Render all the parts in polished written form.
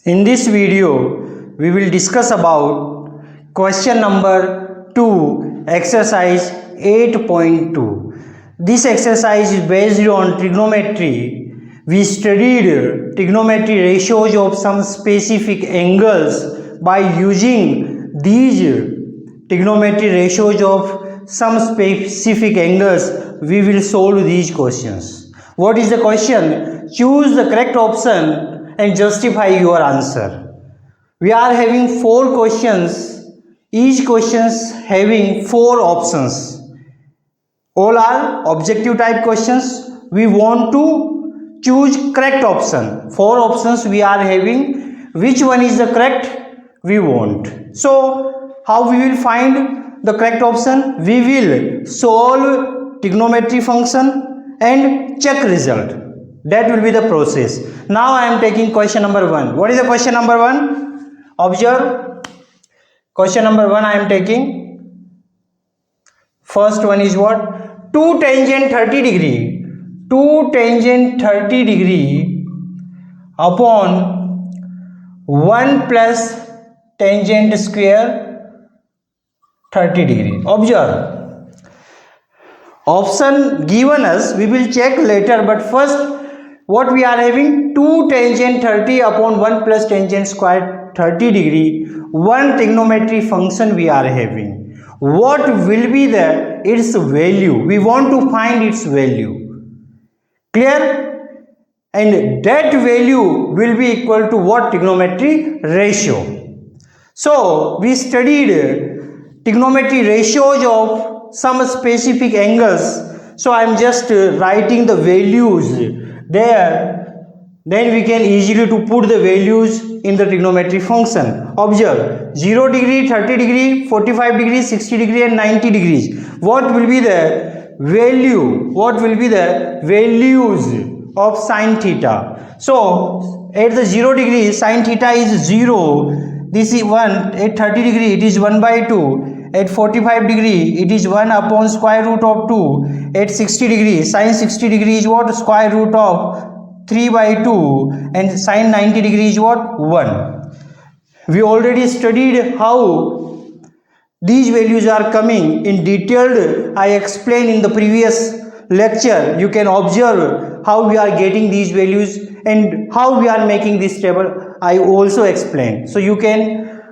In this video, we will discuss about question number 2, exercise 8.2. This exercise is based on trigonometry. We studied trigonometry ratios of some specific angles. By using these trigonometry ratios of some specific angles, we will solve these questions. What is the question? Choose the correct option and justify your answer. We are having 4 questions, each question having 4 options. All are objective type questions. We want to choose correct option. 4 options we are having. Which one is the correct we want? So how we will find the correct option? We will solve trigonometry function and check result. That will be the process. Now I am taking question number 1. What is the question number 1? Observe. Question number 1 I am taking. First one is what? 2 tangent 30 degree. 2 tangent 30 degree upon 1 plus tangent square 30 degree. Observe. Option given us, we will check later, but first what we are having? 2 tangent 30 upon 1 plus tangent square 30 degree. One trigonometry function we are having. What will be its value? We want to find its value. Clear? And that value will be equal to what? Trigonometry ratio. So we studied trigonometry ratios of some specific angles. So I am just writing the values there, then we can easily to put the values in the trigonometry function. Observe, 0 degree, 30 degree, 45 degree, 60 degree and 90 degrees. What will be the value? What will be the values of sine theta? So at the 0 degree, sine theta is 0. This is 1. At 30 degree, it is 1 by 2. At 45 degree, it is 1 upon square root of 2. At 60 degree, sine 60 degree is what? Square root of 3 by 2. And sine 90 degree is what? 1. We already studied how these values are coming in detailed. I explained in the previous lecture. You can observe how we are getting these values and how we are making this table. I also explained. So you can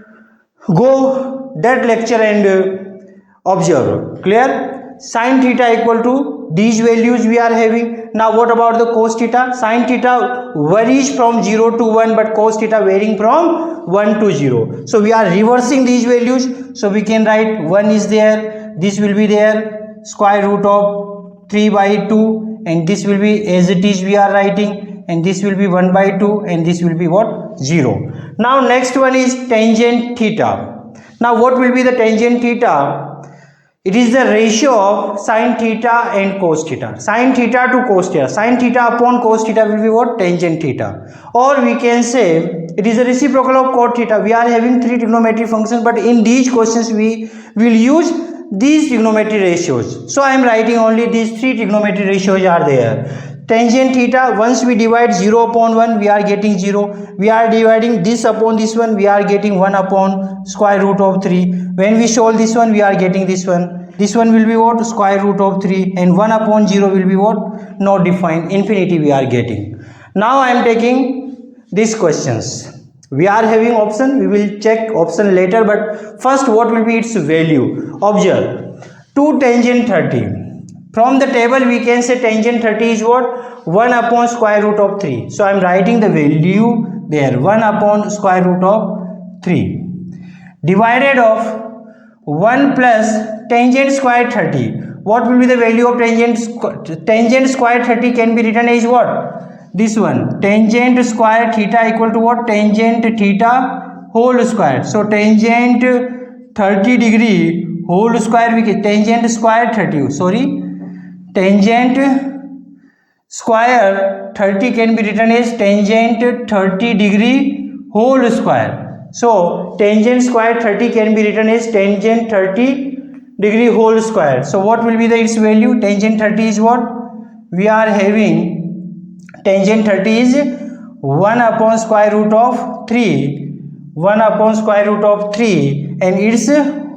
go that lecture and observe. Clear? Sin theta equal to these values we are having. Now what about the cos theta? Sin theta varies from 0 to 1, but cos theta varying from 1 to 0. So we are reversing these values. So we can write 1 is there, this will be there, square root of 3 by 2, and this will be as it is we are writing, and this will be 1 by 2, and this will be what? 0. Now next one is tangent theta. Now what will be the tangent theta? It is the ratio of sin theta and cos theta. Sin theta to cos theta. Sin theta upon cos theta will be what? Tangent theta. Or we can say it is the reciprocal of cot theta. We are having 3 trigonometry functions, but in these questions we will use these trigonometry ratios. So I am writing only these 3 trigonometry ratios are there. Tangent theta, once we divide 0 upon 1, we are getting 0. We are dividing this upon this one, we are getting 1 upon square root of 3. When we solve this one, we are getting this one. This one will be what? Square root of 3. And 1 upon 0 will be what? Not defined. Infinity we are getting. Now I am taking these questions. We are having option. We will check option later. But first, what will be its value? Observe. 2 tangent 30. From the table we can say tangent 30 is what? 1 upon square root of 3. So I am writing the value there. 1 upon square root of 3. Divided of 1 plus tangent square 30. What will be the value of tangent square 30 can be written as what? This one. Tangent square theta equal to what? Tangent theta whole square. So tangent 30 degree whole square, we get tangent square 30. Sorry. Tangent square 30 can be written as tangent 30 degree whole square. So tangent square 30 can be written as tangent 30 degree whole square. So what will be its value? Tangent 30 is what? We are having tangent 30 is 1 upon square root of 3, 1 upon square root of 3 and its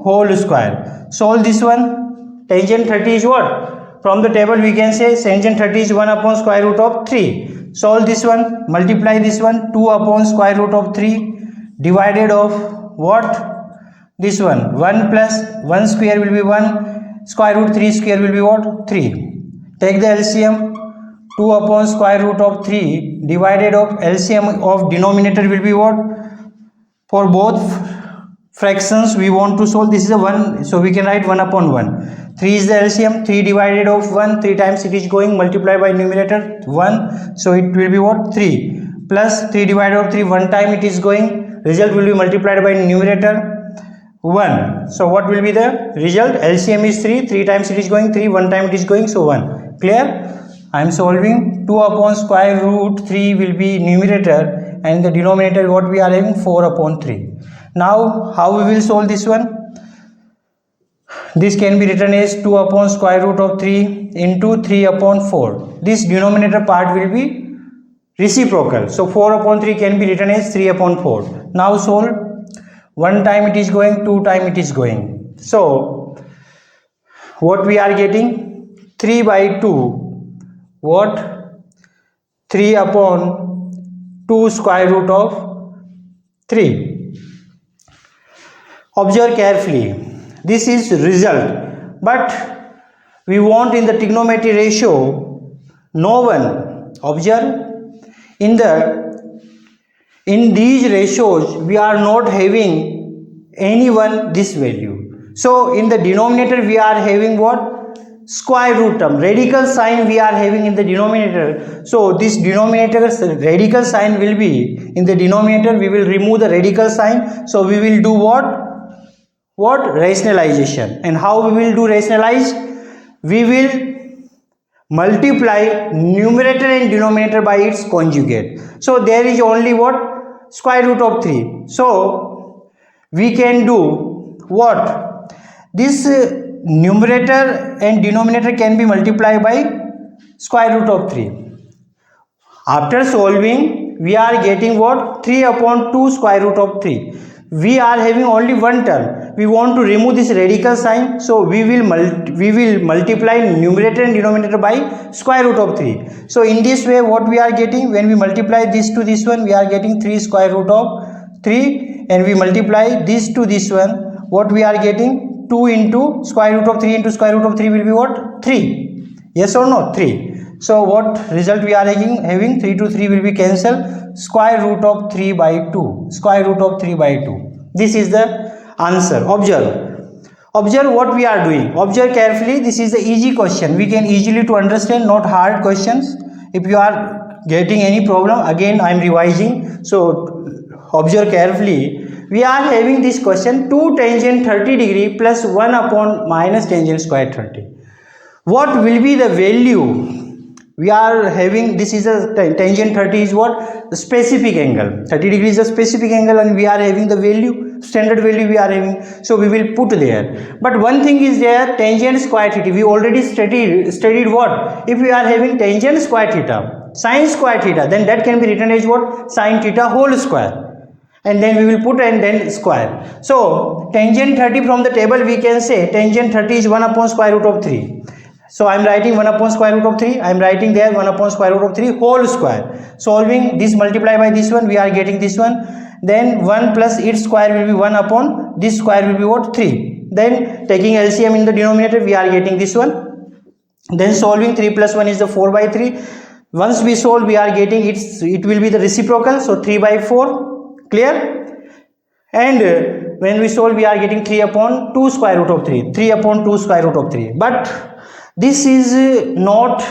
whole square. Solve this one. Tangent 30 is what? From the table we can say tangent 30 is 1 upon square root of 3. Solve this one. Multiply this one. 2 upon square root of 3 divided of what? This one. 1 plus 1 square will be 1. Square root 3 square will be what? 3. Take the LCM. 2 upon square root of 3 divided of LCM of denominator will be what? For both fractions we want to solve. This is a 1, so we can write 1 upon 1. 3 is the LCM. 3 divided of 1, 3 times it is going, multiply by numerator 1, so it will be what? 3 plus 3 divided of 3, 1 time it is going, result will be multiplied by numerator 1. So what will be the result? LCM is 3, 3 times it is going 3, 1 time it is going, so 1. Clear? I am solving. 2 upon square root 3 will be numerator and the denominator what we are having? 4 upon 3. Now how we will solve this one? This can be written as 2 upon square root of 3 into 3 upon 4. This denominator part will be reciprocal. So 4 upon 3 can be written as 3 upon 4. Now solve. 1 time it is going, 2 time it is going. So what we are getting? 3 by 2. What? 3 upon 2 square root of 3. Observe carefully. This is result, but we want in the trigonometry ratio no one. Observe, in these ratios we are not having any one this value. So in the denominator we are having what? Square root term. Radical sign we are having in the denominator. So this denominator radical sign will be in the denominator. We will remove the radical sign. So we will do what? Rationalization. And how we will do rationalize? We will multiply numerator and denominator by its conjugate. So there is only what? Square root of 3. So we can do what? This numerator and denominator can be multiplied by square root of 3. After solving we are getting what? 3 upon 2 square root of 3. We are having only one term. We want to remove this radical sign, so we will multiply numerator and denominator by square root of 3. So in this way what we are getting, when we multiply this to this one, we are getting 3 square root of 3, and we multiply this to this one, what we are getting? 2 into square root of 3 into square root of 3 will be what? 3. Yes or no? 3. So what result we are having? 3 to 3 will be cancelled. Square root of 3 by 2. Square root of 3 by 2. This is the answer. Observe what we are doing. Observe carefully. This is the easy question. We can easily to understand, not hard questions. If you are getting any problem, again I am revising. So observe carefully. We are having this question: 2 tangent 30 degree plus 1 upon minus tangent square 30. What will be the value? We are having, this is a tangent 30 is what? The specific angle. 30 degrees is a specific angle, and we are having the value, standard value we are having. So we will put there. But one thing is there, tangent square theta. We already studied what? If we are having tangent square theta, sine square theta, then that can be written as what? Sine theta whole square. And then we will put and then square. So tangent 30 from the table we can say tangent 30 is 1 upon square root of 3. So I am writing 1 upon square root of 3. I am writing there 1 upon square root of 3 whole square. Solving this, multiply by this one, we are getting this one. Then 1 plus its square will be 1 upon this square will be what? 3. Then taking LCM in the denominator, we are getting this one. Then solving 3 plus 1 is the 4 by 3. Once we solve, we are getting it will be the reciprocal. So 3 by 4. Clear? And when we solve, we are getting 3 upon 2 square root of 3. 3 upon 2 square root of 3. But this is not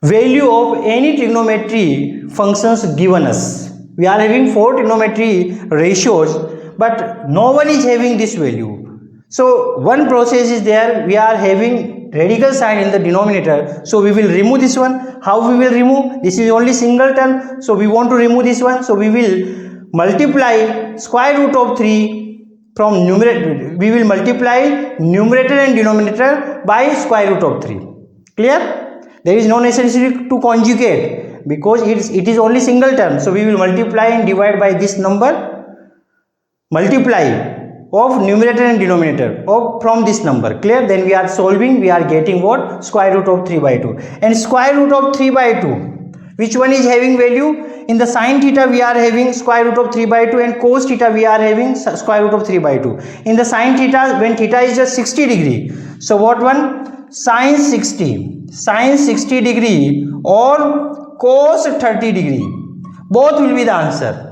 value of any trigonometry functions given us. We are having 4 trigonometry ratios, but no one is having this value. So one process is there. We are having radical sign in the denominator. So we will remove this one. How we will remove? This is only single term. So we want to remove this one. So we will multiply square root of 3 from numerator. We will multiply numerator and denominator by square root of 3. Clear? There is no necessity to conjugate. because it is only single term. So we will multiply and divide by this number, multiply of numerator and denominator of from this number. Clear? Then we are solving, we are getting what? Square root of 3 by 2. And square root of 3 by 2, which one is having value? In the sin theta we are having square root of 3 by 2, and cos theta we are having square root of 3 by 2. In the sin theta, when theta is just 60 degree, so what one? Sin 60 degree or cos 30 degree, both will be the answer.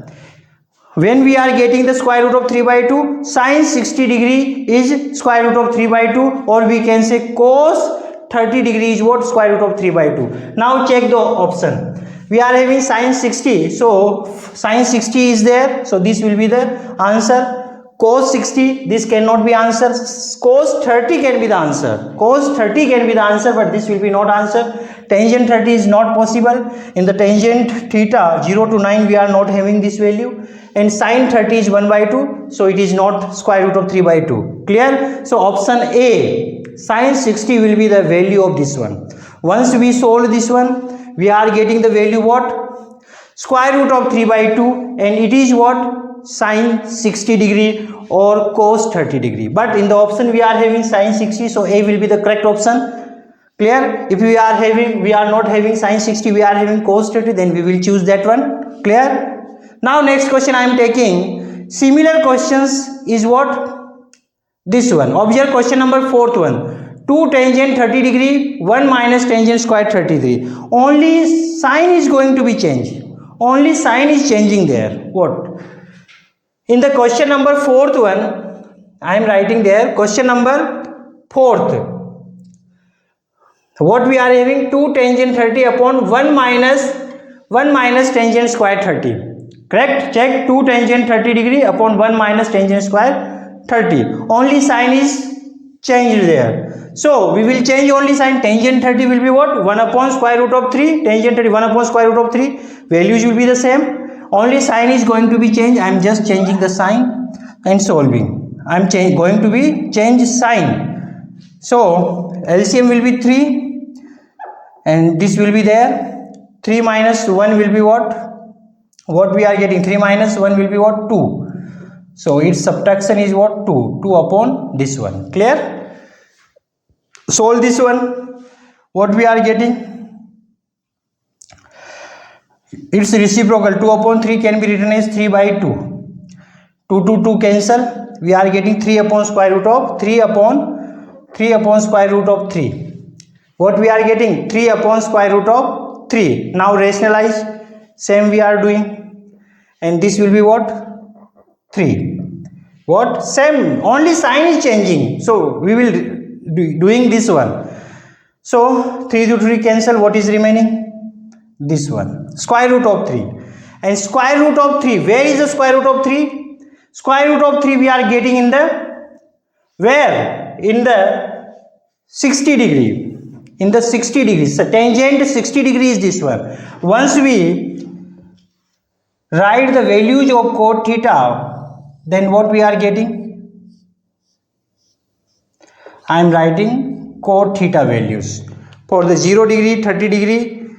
When we are getting the square root of 3 by 2, sin 60 degree is square root of 3 by 2, or we can say cos 30 degree is what? Square root of 3 by 2. Now check the option. We are having sin 60, so sin 60 is there, so this will be the answer. Cos 60, this cannot be answer. Cos 30 can be the answer. Cos 30 can be the answer, but this will be not answer. Tangent 30 is not possible. In the tangent theta 0 to 9 we are not having this value, and sin 30 is 1 by 2, so it is not square root of 3 by 2. Clear? So option A, sin 60 will be the value of this one. Once we solve this one, we are getting the value what? Square root of 3 by 2, and it is what? Sin 60 degree or cos 30 degree. But in the option we are having sin 60, so A will be the correct option. Clear? If we are not having sin 60, we are having cos 30, then we will choose that one. Clear? Now next question I am taking. Similar questions is what? This one. Observe question number 4th one. 2 tangent 30 degree, 1 minus tangent square 33. Only sign is going to be changed. Only sign is changing there. What? In the question number 4th one, I am writing there question number 4th. What we are having? 2 tangent 30 upon 1 minus tangent square 30. Correct? Check. 2 tangent 30 degree upon 1 minus tangent square 30. Only sign is changed there. So we will change only sign. Tangent 30 will be what? 1 upon square root of 3. Tangent 30 1 upon square root of 3. Values will be the same. Only sign is going to be changed. I am just changing the sign and solving. I am going to be change sign. So LCM will be 3, and this will be there. 3 minus 1 will be what? What we are getting? 3 minus 1 will be what? 2. So its subtraction is what? 2. 2 upon this one. Clear? Solve this one. What we are getting? Its reciprocal 2 upon 3 can be written as 3 by 2. 2 cancel. We are getting 3 upon square root of 3 upon square root of 3. What we are getting? 3 upon square root of 3. Now rationalize. Same we are doing, and this will be what? 3. What? Same, only sign is changing, so we will doing this one. So 3 to 3 cancel. What is remaining? This one, square root of 3. And square root of 3, where is the square root of 3? Square root of 3 we are getting in the where? In the 60 degree. In the 60 degrees. So tangent 60 degree is this one. Once we write the values of cot theta, then what we are getting? I am writing cot theta values for the 0 degree, 30 degree,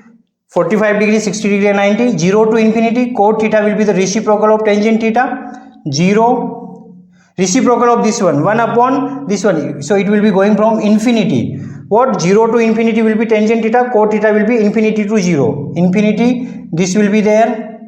45 degree, 60 degree and 90. 0 to infinity, cot theta will be the reciprocal of tangent theta. 0 reciprocal of this one, 1 upon this one, so it will be going from infinity. What? 0 to infinity will be tangent theta, cot theta will be infinity to 0. Infinity, this will be there,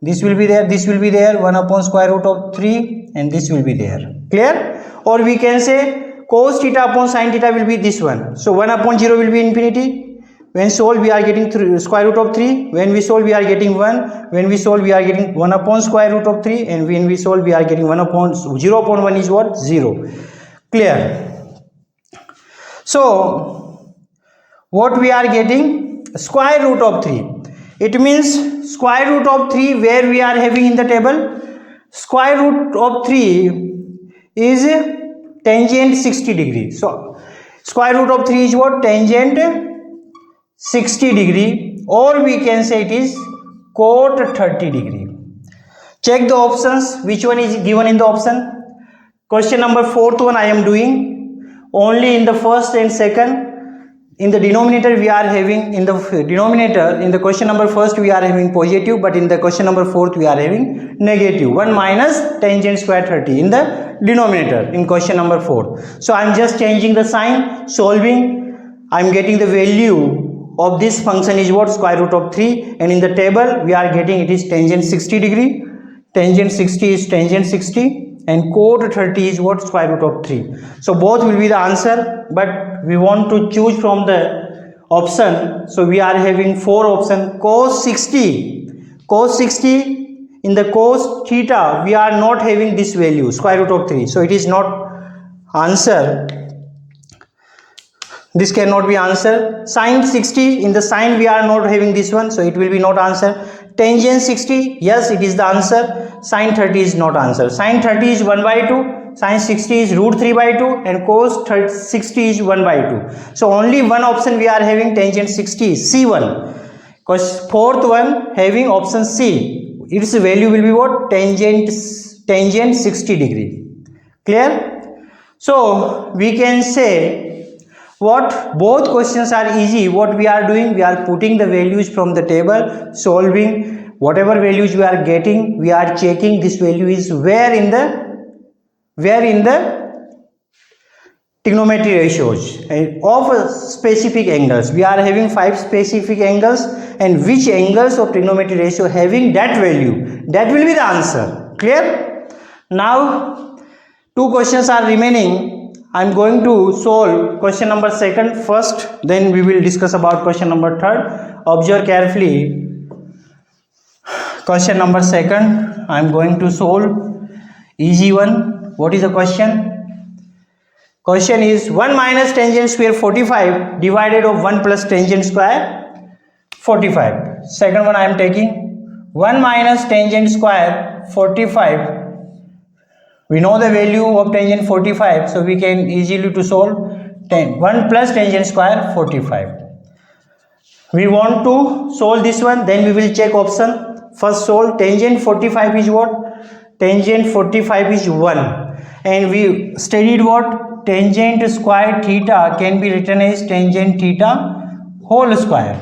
this will be there, this will be there, 1 upon square root of 3, and this will be there. Clear? Or we can say cos theta upon sin theta will be this one. So 1 upon 0 will be infinity. When solve we are getting square root of 3. When we solve we are getting 1. When we solve we are getting 1 upon square root of 3. And when we solve we are getting 1 upon 0 upon 1 is what? 0. Clear? So what we are getting? Square root of 3. It means square root of 3 where we are having in the table. Square root of 3 is tangent 60 degree. So square root of 3 is what? Tangent 60 degree, or we can say it is cot 30 degree. Check the options, which one is given in the option. Question number 4th one I am doing only in the first and second. in the denominator we are having, in the denominator in the question number first we are having positive, but in the question number fourth we are having negative. 1 minus tangent square 30 in the denominator in question number 4. So I am just changing the sign, solving. I am getting the value of this function is what? Square root of 3, and in the table we are getting it is tangent 60 degree. Tangent 60 is tangent 60 and cot 30 is what? Square root of 3. So both will be the answer, but we want to choose from the option. So we are having 4 options. Cos 60, cos 60, in the cos theta we are not having this value square root of 3, so it is not answer. This cannot be answer. Sin 60, in the sine we are not having this one, so it will be not answer. Tangent 60, yes, it is the answer. Sin 30 is not answer. Sin 30 is 1 by 2, sin 60 is root 3 by 2, and cos 60 is 1 by 2. So only one option we are having, tangent 60, C1. Because fourth one having option C, its value will be what? Tangent 60 degree. Clear? So we can say what? Both questions are easy. What we are doing, we are putting the values from the table, solving. Whatever values we are getting, we are checking this value is where in the trigonometry ratios of specific angles. We are having 5 specific angles, and which angles of trigonometry ratio having that value, that will be the answer. Clear? Now 2 questions are remaining. I am going to solve question number 2nd first, then we will discuss about question number 3rd. Observe carefully. Question number 2nd, I am going to solve. Easy one. What is the question? Question is 1 minus tangent square 45 divided of 1 plus tangent square 45. Second one I am taking 1 minus tangent square 45. We know the value of tangent 45, so we can easily to solve 1 plus tangent square 45. We want to solve this one, then we will check option. First solve tangent 45 is what? Tangent 45 is 1, and we studied what? Tangent square theta can be written as tangent theta whole square.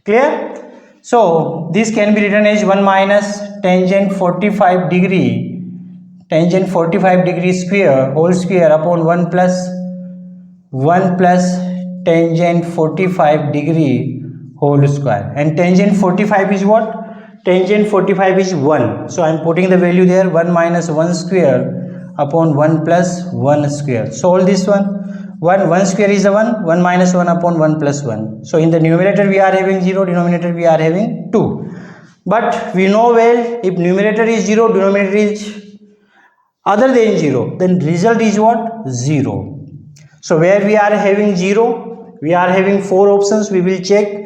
Clear? So this can be written as 1 minus tangent 45 degree, tangent 45 degree square whole square upon 1 plus tangent 45 degree whole square. And tangent 45 is what? Tangent 45 is 1. So I am putting the value there, 1 minus 1 square upon 1 plus 1 square. Solve this one. 1 square is the 1 minus 1 upon 1 plus 1. So in the numerator we are having 0, denominator we are having 2. But we know well, if numerator is 0, denominator is other than 0, then result is what? 0. So where we are having 0, we are having 4 options. We will check.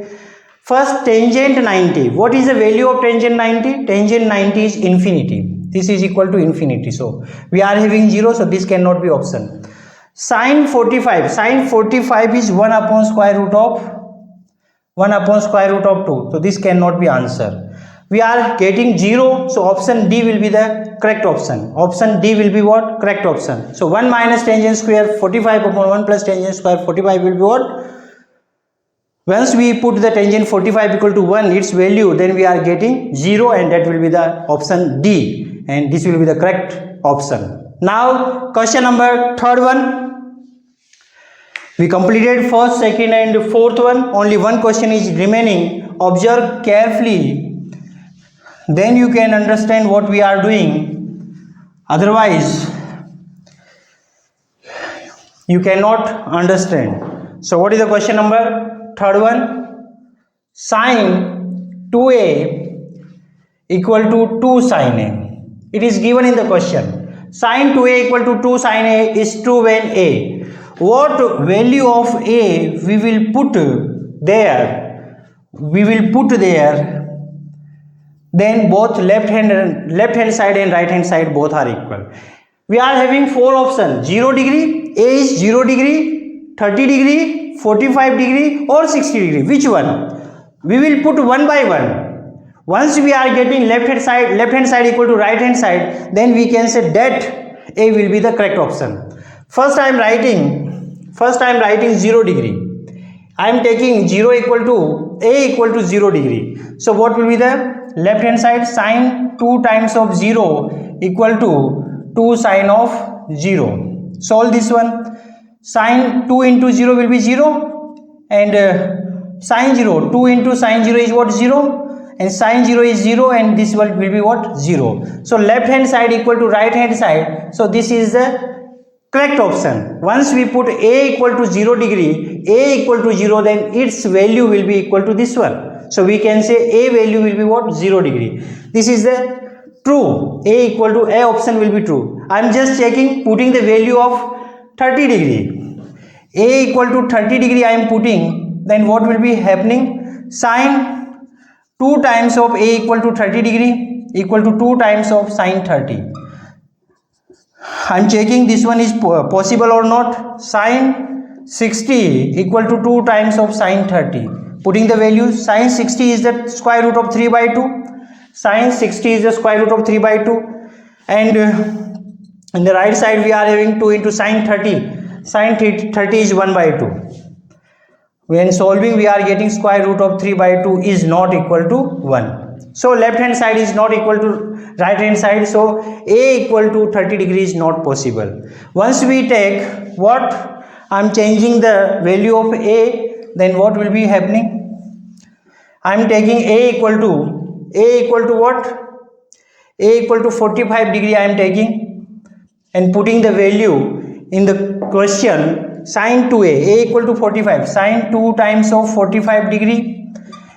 First, tangent 90. What is the value of tangent 90? Tangent 90 is infinity. This is equal to infinity. So we are having 0, so this cannot be option. Sin 45. Sin 45 is 1 upon square root of 2. So this cannot be answer. We are getting 0, so option D will be the correct option. Option D will be what? Correct option. So 1 minus tangent square 45 upon 1 plus tangent square 45 will be what? Once we put the tangent 45 equal to 1, its value, then we are getting 0, and that will be the option D, and this will be the correct option. Now question number 3rd one. We completed 1st, 2nd and 4th one. Only one question is remaining. Observe carefully, then you can understand what we are doing. Otherwise you cannot understand. So what is the question number? 3rd one. Sin 2a equal to 2 sin a. It is given in the question. Sin 2a equal to 2 sin a is true when a. What value of a we will put there? We will put there. Then both left hand side and right hand side both are equal. We are having 4 options. 0 degree, a is 0 degree, 30 degree, 45 degree or 60 degree. Which one? We will put one by one. Once we are getting left hand side equal to right hand side, then we can say that A will be the correct option. First I am writing 0 degree. I am taking 0 equal to a equal to 0 degree. So what will be the left hand side? Sine 2 times of 0 equal to 2 sine of 0. Solve this one. Sine 2 into 0 will be 0, and sine 0, 2 into sine 0 is what? 0, and sine 0 is 0, and this will be what? 0. So left hand side equal to right hand side. So this is the correct option. Once we put a equal to 0 degree, a equal to 0, then its value will be equal to this one. So we can say a value will be what? 0 degree. This is the true. A equal to a option will be true. I am just checking, putting the value of 30 degree. A equal to 30 degree I am putting, then what will be happening? Sine 2 times of a equal to 30 degree equal to 2 times of sine 30. I am checking this one is possible or not. Sine 60 equal to 2 times of sine 30. Putting the values, sine 60 is the square root of 3 by 2. Sine 60 is the square root of 3 by 2. And in the right side we are having 2 into sine 30. Sine 30 is 1 by 2. When solving we are getting square root of 3 by 2 is not equal to 1. So left hand side is not equal to right hand side. So a equal to 30 degree is not possible. Once we take what? I am changing the value of a, then what will be happening? I am taking a equal to what? A equal to 45 degree I am taking, and putting the value in the question. Sine 2a equal to 45. Sine 2 times of 45 degree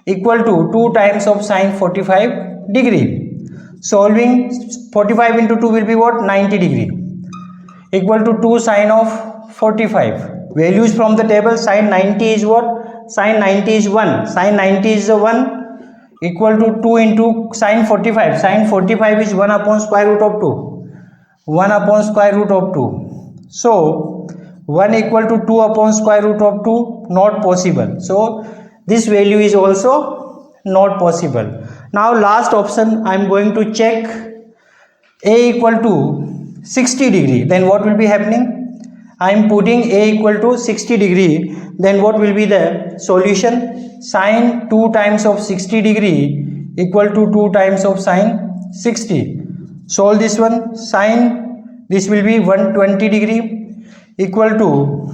equal to 2 times of sine 45 degree. Solving, 45 into 2 will be what? 90 degree equal to 2 sine of 45. Values from the table. Sine 90 is what? Sine 90 is 1. Sine 90 is the 1 equal to 2 into sine 45. Sine 45 is 1 upon square root of 2. 1 upon square root of 2. So 1 equal to 2 upon square root of 2, not possible. So this value is also not possible. Now last option, I am going to check a equal to 60 degree. Then what will be happening? I am putting a equal to 60 degree. Then what will be the solution? Sine 2 times of 60 degree equal to 2 times of sine 60. Solve this one. Sine, this will be 120 degree equal to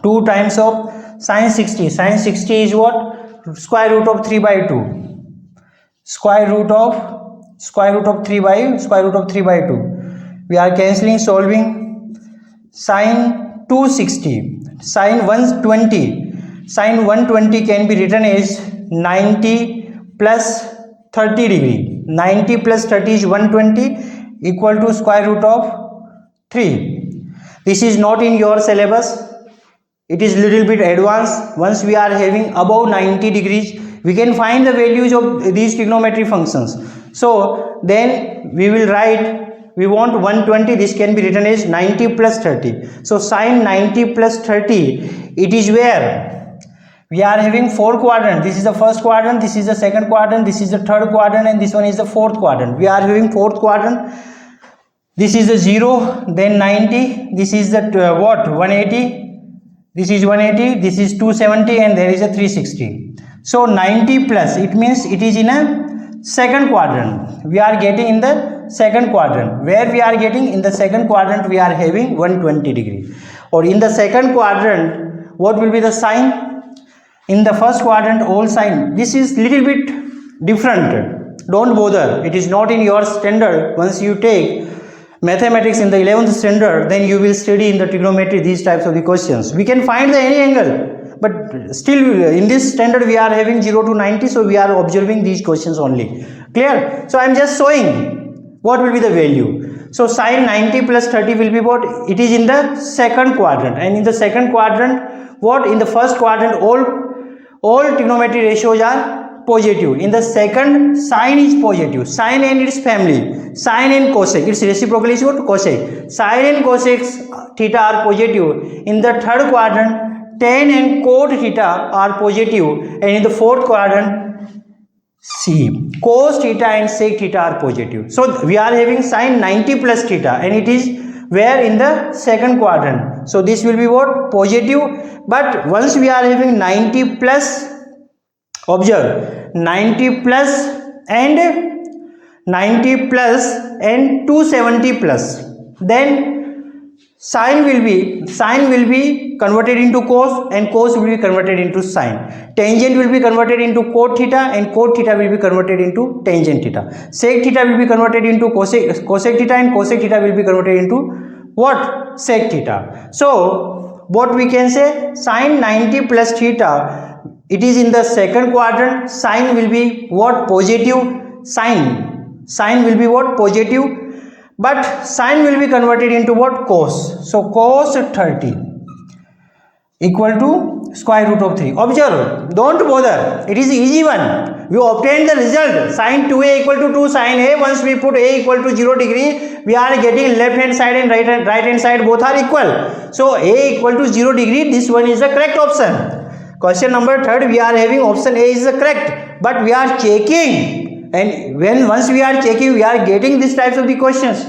2 times of sine 60. Sine 60 is what? Square root of 3 by 2. Square root of 3 by 2. We are cancelling, solving. Sine 260, sine 120. Sine 120 can be written as 90 plus 30 degree. 90 plus 30 is 120 equal to square root of 3. This is not in your syllabus. It is little bit advanced. Once we are having above 90 degrees, we can find the values of these trigonometry functions. So then we will write, we want 120, this can be written as 90 plus 30. So sine 90 plus 30, it is where we are having 4 quadrant. This is the first quadrant, this is the second quadrant, this is the third quadrant, and this one is the fourth quadrant. We are having fourth quadrant. This is the 0, then 90, this is the 180, this is 180, this is 270, and there is a 360. So 90 plus, it means it is in a second quadrant. We are getting in the second quadrant. Where we are getting? In the second quadrant we are having 120 degree. Or in the second quadrant, what will be the sign? In the first quadrant, all sign. This is little bit different. Don't bother. It is not in your standard. Once you take mathematics in the 11th standard, then you will study in the trigonometry these types of the questions. We can find any angle, but still in this standard we are having 0 to 90, so we are observing these questions only. Clear? So I am just showing what will be the value. So sine 90 plus 30 will be what? It is in the second quadrant, and in the second quadrant, what? In the first quadrant all trigonometry ratios are positive. In the second, sine is positive. Sine and its family, sine and cosec, its reciprocal is what? Cosec. Sine and cosec theta are positive. In the third quadrant, tan and cot theta are positive, and in the fourth quadrant, cos theta and sec theta are positive. So we are having sine 90 plus theta, and it is where? In the second quadrant. So this will be what? Positive. But once we are having 90 plus, observe 90 plus and 270 plus, then sine will be converted into cos and cos will be converted into sine. Tangent will be converted into cot theta and cot theta will be converted into tangent theta. Sec theta will be converted into cosec theta and cosec theta will be converted into what? Sec theta. So what we can say, sine 90 plus theta, it is in the second quadrant. Sine will be what? Positive. Sine will be what? Positive. But sine will be converted into what? Cos. So cos 30 equal to square root of 3. Observe, don't bother, it is easy one. We obtained the result, sin 2a equal to 2 sin a. Once we put a equal to 0 degree, we are getting left hand side and right hand side both are equal. So a equal to 0 degree, this one is the correct option. Question number 3, we are having option A is the correct, but we are checking. And once we are checking, we are getting these types of the questions.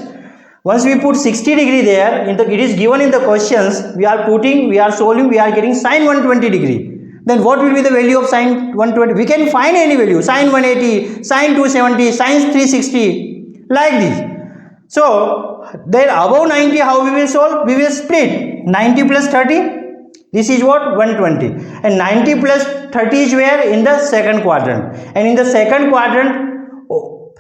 Once we put 60 degree there, it is given in the questions, we are solving, we are getting sin 120 degree. Then what will be the value of sin 120? We can find any value, sin 180, sin 270, sin 360, like this. So then above 90, how we will solve? We will split 90 plus 30. This is what? 120. And 90 plus 30 is where? In the second quadrant. And in the second quadrant,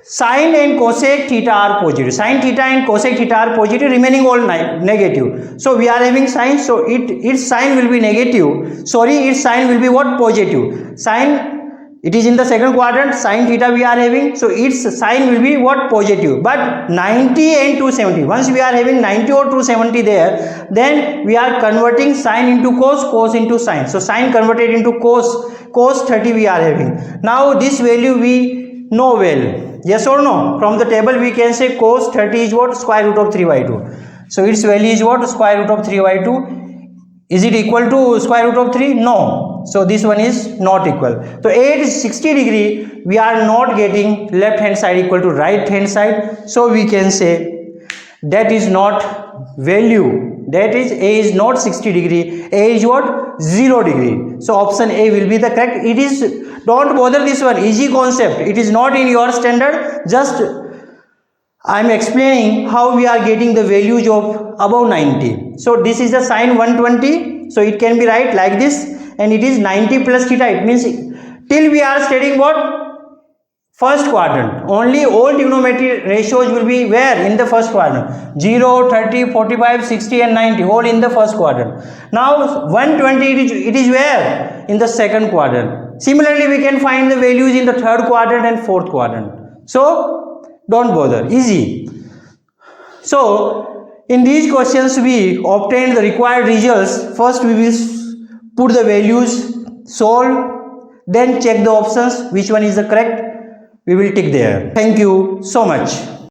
sine and cosec theta are positive. Sine theta and cosec theta are positive, remaining all negative. So we are having sine, so its sine will be negative. Sorry, its sine will be what? Positive. Sine, it is in the second quadrant, sine theta we are having, so its sine will be what? Positive. But 90 and 270, once we are having 90 or 270 there, then we are converting sine into cos, cos into sine. So sine converted into cos 30 we are having. Now this value we know well. Yes or no? From the table we can say cos 30 is what? Square root of 3 by 2. So its value is what? Square root of 3 by 2. Is it equal to square root of 3? No. So this one is not equal. So at 60 degree, we are not getting left hand side equal to right hand side. So we can say that is not value. That is A is not 60 degree. A is what? 0 degree. So option A will be the correct. It is, don't bother this one, easy concept. It is not in your standard. Just I am explaining how we are getting the values of above 90. So this is the sine 120. So it can be right like this. And it is 90 plus theta. It means till we are studying what? First quadrant. Only all trigonometry ratios will be where? In the first quadrant. 0, 30, 45, 60 and 90. All in the first quadrant. Now 120 it is where? In the second quadrant. Similarly, we can find the values in the third quadrant and fourth quadrant. So don't bother. Easy. So in these questions we obtained the required results. First we will put the values, solve, then check the options, which one is the correct. We will tick there. Thank you so much.